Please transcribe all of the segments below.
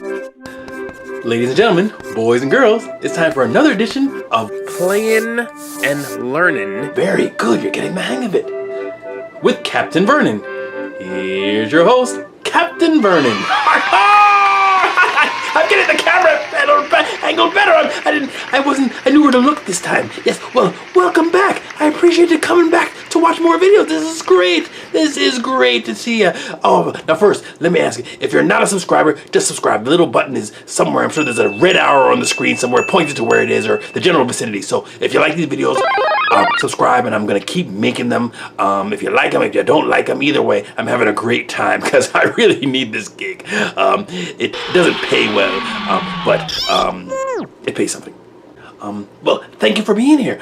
Ladies and gentlemen, boys and girls, it's time for another edition of Playin' and Learnin'. Very Good, you're getting the hang of it, with Captain Vernon. Here's your host, Captain Vernon. I'm getting the camera angled better. I knew where to look this time. Yes, well, welcome back. I appreciate you coming back to watch more videos. This is great. This is great to see you. Oh, now first, let me ask you, if you're not a subscriber, just subscribe. The little button is somewhere. I'm sure there's a red arrow on the screen somewhere pointed to where it is or the general vicinity. So if you like these videos, subscribe, and I'm going to keep making them. If you like them, if you don't like them, either way, I'm having a great time because I really need this gig. It doesn't pay well, but it pays something. Well, thank you for being here.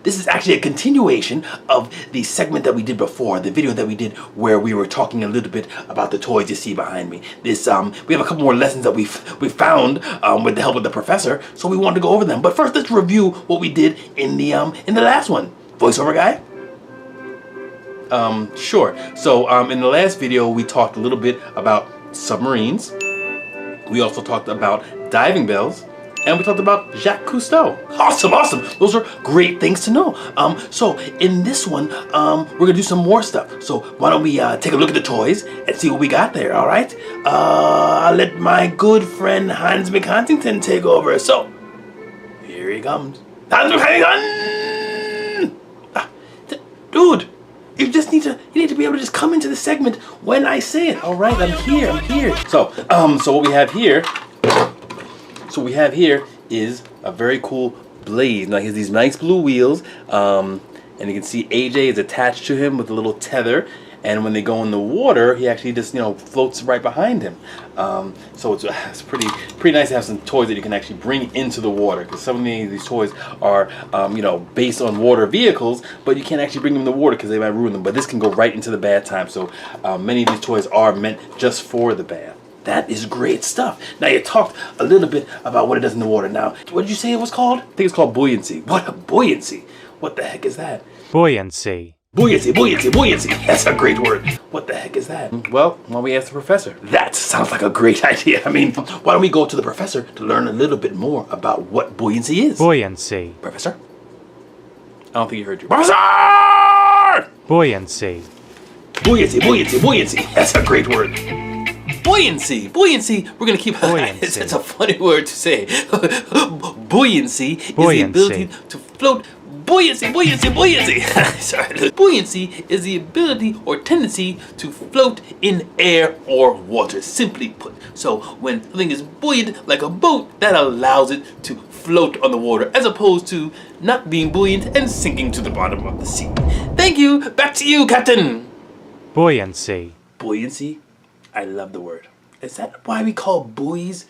This is actually a continuation of the segment that we did before, the video that we did where we were talking a little bit about the toys you see behind me. This, we have a couple more lessons that we found with the help of the professor, so we wanted to go over them. But first, let's review what we did in the last one. Voiceover guy? Sure. So, in the last video, we talked a little bit about submarines. We also talked about diving bells. And we talked about Jacques Cousteau. Awesome, awesome. Those are great things to know. So in this one, we're gonna do some more stuff. So why don't we take a look at the toys and see what we got there, all right? I'll let my good friend Hans McHuntington take over. So, here he comes. Hans McHuntington! Dude, you need to be able to just come into the segment when I say it. All right, I'm here. So what we have here, is a very cool blade. Now he has these nice blue wheels, and you can see AJ is attached to him with a little tether. And when they go in the water, he actually just floats right behind him. So it's pretty nice to have some toys that you can actually bring into the water, because some of these toys are based on water vehicles, but you can't actually bring them in the water because they might ruin them. But this can go right into the bath time. So many of these toys are meant just for the bath. That is great stuff. Now you talked a little bit about what it does in the water. Now, what did you say it was called? I think it's called buoyancy. What a buoyancy? What the heck is that? Buoyancy. Buoyancy. That's a great word. What the heck is that? Well, why don't we ask the professor? That sounds like a great idea. I mean, why don't we go to the professor to learn a little bit more about what buoyancy is? Buoyancy. Professor? I don't think he heard you. Professor! Buoyancy. Buoyancy. That's a great word. Buoyancy. We're gonna keep. Buoyancy. It's a funny word to say. Buoyancy is the ability to float. Buoyancy. Sorry. Buoyancy is the ability or tendency to float in air or water. Simply put. So when something is buoyant like a boat, that allows it to float on the water, as opposed to not being buoyant and sinking to the bottom of the sea. Thank you. Back to you, Captain. Buoyancy. Buoyancy. I love the word. Is that why we call buoys?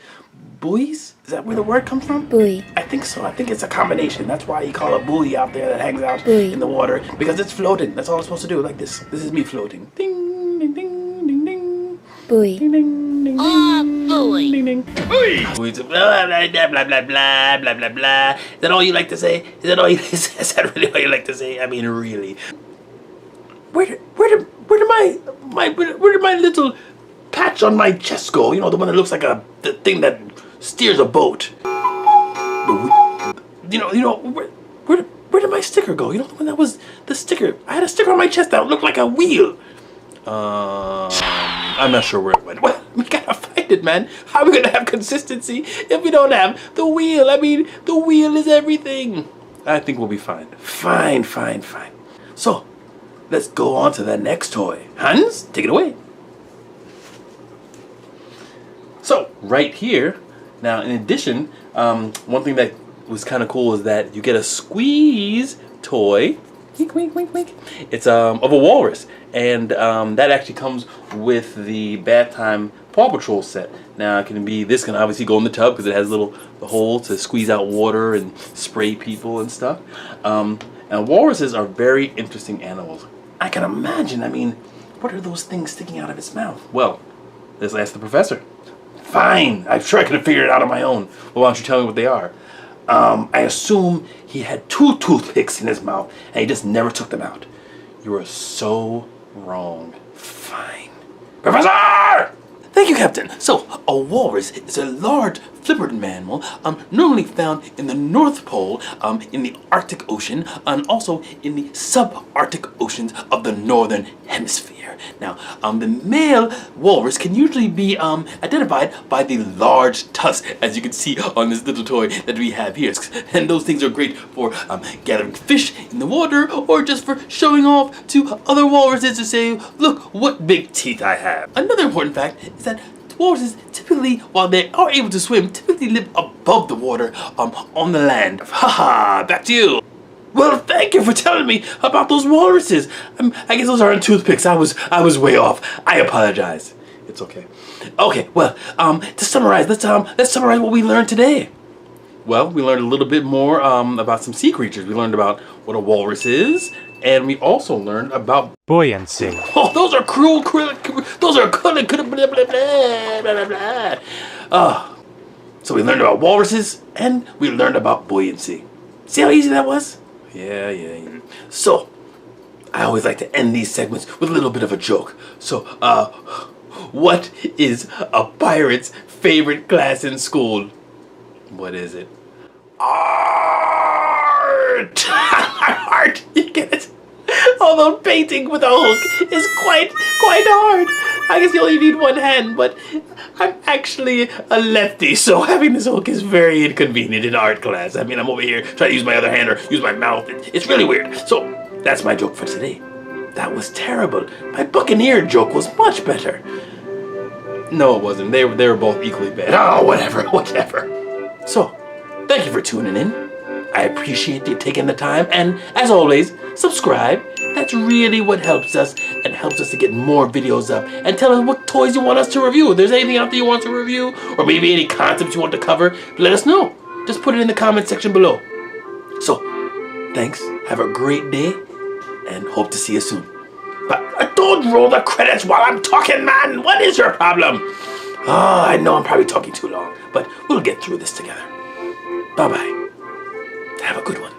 Buoys? Is that where the word comes from? Buoy. I think so. I think it's a combination. That's why you call a buoy out there that hangs out Buoy. in the water. Because it's floating. That's all it's supposed to do. Like this. This is me floating. Ding, ding, ding, ding, ding. Buoy. Ding, ding, ding, ding. Buoy. Ding, ding. Buoy. Buoys. Blah, blah, blah, blah, blah, blah, blah, blah. Is that all you like to say? Is that really all you like to say? I mean, really. Where did my little patch on my chest go? You know, the one that looks like the thing that steers a boat. Where did my sticker go? You know, the one that was the sticker. I had a sticker on my chest that looked like a wheel. I'm not sure where it went. Well, we gotta find it, man. How are we gonna have consistency if we don't have the wheel? I mean, the wheel is everything. I think we'll be fine. Fine. So, let's go on to the next toy. Hans, take it away. So, right here, now in addition, one thing that was kind of cool is that you get a squeeze toy. Wink. It's of a walrus, and that actually comes with the bath time Paw Patrol set. Now, this can obviously go in the tub because it has the hole to squeeze out water and spray people and stuff. And walruses are very interesting animals. I can imagine. I mean, what are those things sticking out of its mouth? Well, let's ask the professor. Fine. I'm sure I could have figured it out on my own. Well, why don't you tell me what they are? I assume he had 2 toothpicks in his mouth and he just never took them out. You are so wrong. Fine. Professor! Thank you, Captain. So, a walrus is a large flippered mammal, normally found in the North Pole, in the Arctic Ocean, and also in the subarctic oceans of the Northern Hemisphere. Now, the male walrus can usually be identified by the large tusks, as you can see on this little toy that we have here. And those things are great for gathering fish in the water, or just for showing off to other walruses to say, look what big teeth I have. Another important fact is that walruses typically, while they are able to swim, typically live above the water on the land. Haha, back to you. Well, thank you for telling me about those walruses. I guess those aren't toothpicks. I was way off. I apologize. It's okay. Okay, well, to summarize, let's summarize what we learned today. Well, we learned a little bit more about some sea creatures. We learned about what a walrus is, and we also learned about Buoyancy. Oh, those are cruel. Those are blah blah blah blah. So we learned about walruses, and we learned about buoyancy. See how easy that was? Yeah. So, I always like to end these segments with a little bit of a joke. So, what is a pirate's favorite class in school? What is it? Art! Art! You get it? Although painting with a hook is quite hard. I guess you only need one hand, but I'm actually a lefty, so having this hook is very inconvenient in art class. I mean, I'm over here trying to use my other hand or use my mouth. It's really weird. So, that's my joke for today. That was terrible. My Buccaneer joke was much better. No, it wasn't. They were both equally bad. Oh, whatever. So, thank you for tuning in. I appreciate you taking the time, and as always, subscribe. That's really what helps us, and helps us to get more videos up, and tell us what toys you want us to review. If there's anything out there you want to review, or maybe any concepts you want to cover, let us know. Just put it in the comment section below. So, thanks, have a great day, and hope to see you soon. But don't roll the credits while I'm talking, man! What is your problem? Oh, I know I'm probably talking too long, but we'll get through this together. Bye-bye. Have a good one.